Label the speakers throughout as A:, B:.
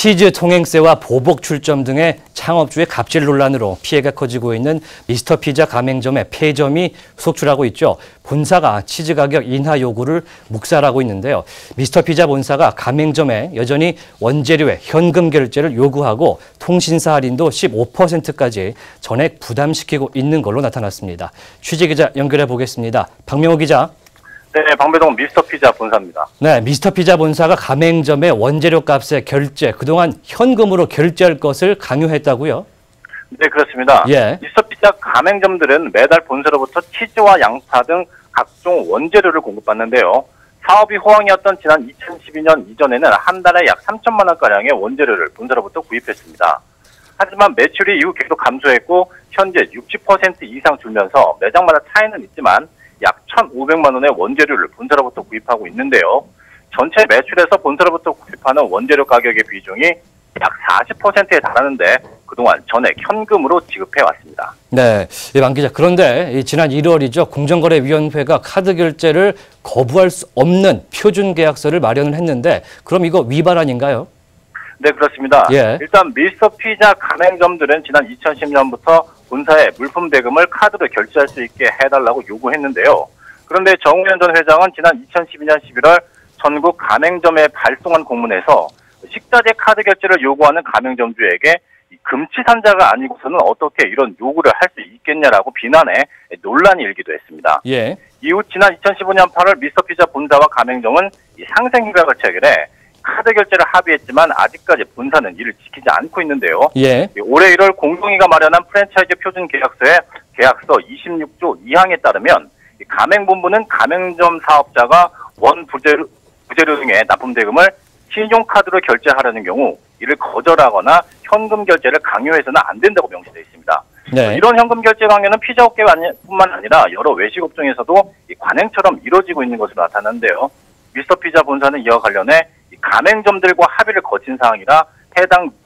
A: 치즈 통행세와 보복 출점 등의 창업주의 갑질 논란으로 피해가 커지고 있는 미스터 피자 가맹점의 폐점이 속출하고 있죠. 본사가 치즈 가격 인하 요구를 묵살하고 있는데요. 미스터 피자 본사가 가맹점에 여전히 원재료의 현금 결제를 요구하고 통신사 할인도 15%까지 전액 부담시키고 있는 걸로 나타났습니다. 취재기자 연결해 보겠습니다. 박명호 기자.
B: 네, 방배동 미스터 피자 본사입니다.
A: 네, 미스터 피자 본사가 가맹점의 원재료 값의 결제, 그동안 현금으로 결제할 것을 강요했다고요?
B: 네, 그렇습니다.
A: 예.
B: 미스터 피자 가맹점들은 매달 본사로부터 치즈와 양파 등 각종 원재료를 공급받는데요. 사업이 호황이었던 지난 2012년 이전에는 한 달에 약 3천만 원가량의 원재료를 본사로부터 구입했습니다. 하지만 매출이 이후 계속 감소했고 현재 60% 이상 줄면서 매장마다 차이는 있지만 약 1,500만 원의 원재료를 본사로부터 구입하고 있는데요. 전체 매출에서 본사로부터 구입하는 원재료 가격의 비중이 약 40%에 달하는데 그동안 전액 현금으로 지급해왔습니다.
A: 네, 방 기자. 그런데 지난 1월이죠. 공정거래위원회가 카드 결제를 거부할 수 없는 표준 계약서를 마련을 했는데 그럼 이거 위반 아닌가요?
B: 네, 그렇습니다.
A: 예.
B: 일단 미스터 피자 가맹점들은 지난 2010년부터 본사에 물품 대금을 카드로 결제할 수 있게 해달라고 요구했는데요. 그런데 정우현 전 회장은 지난 2012년 11월 전국 가맹점에 발송한 공문에서 식자재 카드 결제를 요구하는 가맹점주에게 금치산자가 아니고서는 어떻게 이런 요구를 할 수 있겠냐라고 비난해 논란이 일기도 했습니다.
A: 예.
B: 이후 지난 2015년 8월 미스터 피자 본사와 가맹점은 상생협약을 체결해 카드 결제를 합의했지만 아직까지 본사는 이를 지키지 않고 있는데요.
A: 예.
B: 올해 1월 공동위가 마련한 프랜차이즈 표준 계약서의 계약서 26조 2항에 따르면 가맹본부는 가맹점 사업자가 원 부재료 등의 납품 대금을 신용카드로 결제하려는 경우 이를 거절하거나 현금 결제를 강요해서는 안 된다고 명시되어 있습니다.
A: 네.
B: 이런 현금 결제 강요는 피자업계뿐만 아니라 여러 외식업종에서도 관행처럼 이루어지고 있는 것으로 나타났는데요. 미스터 피자 본사는 이와 관련해 가맹점들과 합의를 거친 사항이라고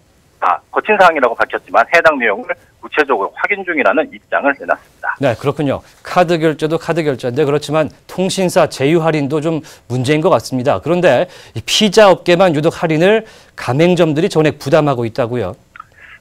B: 밝혔지만 해당 내용을 구체적으로 확인 중이라는 입장을 내놨습니다.
A: 네, 그렇군요. 카드 결제도 카드 결제인데 그렇지만 통신사 제휴 할인도 좀 문제인 것 같습니다. 그런데 이 피자 업계만 유독 할인을 가맹점들이 전액 부담하고 있다고요?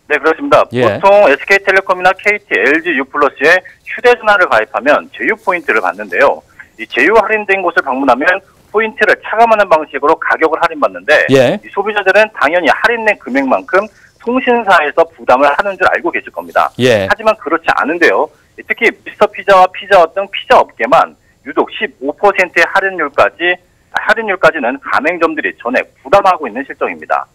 B: 네, 그렇습니다.
A: 예.
B: 보통 SK텔레콤이나 KT, LG U+에 휴대전화를 가입하면 제휴 포인트를 받는데요. 이 제휴 할인된 곳을 방문하면 포인트를 차감하는 방식으로 가격을 할인받는데
A: 예.
B: 이 소비자들은 당연히 할인된 금액만큼 통신사에서 부담을 하는 줄 알고 계실 겁니다.
A: 예.
B: 하지만 그렇지 않은데요. 특히 미스터 피자와 피자헛 등 피자 업계만 유독 15%의 할인율까지는 가맹점들이 전액 부담하고 있는 실정입니다.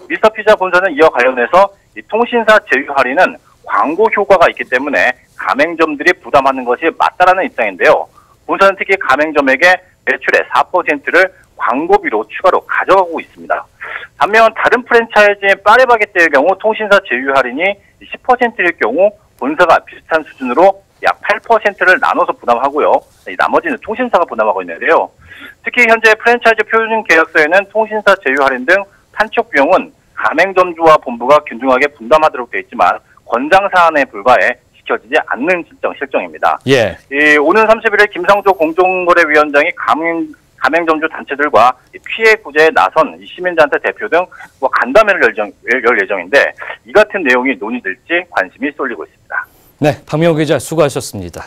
B: 미스터 피자 본사는 이와 관련해서 이 통신사 제휴 할인은 광고 효과가 있기 때문에 가맹점들이 부담하는 것이 맞다라는 입장인데요. 본사는 특히 가맹점에게 매출의 4%를 광고비로 추가로 가져가고 있습니다. 반면 다른 프랜차이즈인 파리바게뜨의 경우 통신사 제휴 할인이 10%일 경우 본사가 비슷한 수준으로 약 8%를 나눠서 부담하고요. 나머지는 통신사가 부담하고 있는데요. 특히 현재 프랜차이즈 표준 계약서에는 통신사 제휴 할인 등 판촉 비용은 가맹점주와 본부가 균등하게 분담하도록 되어 있지만 권장 사안에 불과해 지켜지지 않는 실정입니다.
A: 예.
B: 오는 31일 김상조 공정거래위원장이 가맹점주 단체들과 피해 구제에 나선 시민단체 대표 등 간담회를 열 예정인데 이 같은 내용이 논의될지 관심이 쏠리고 있습니다.
A: 네, 박명호 기자 수고하셨습니다.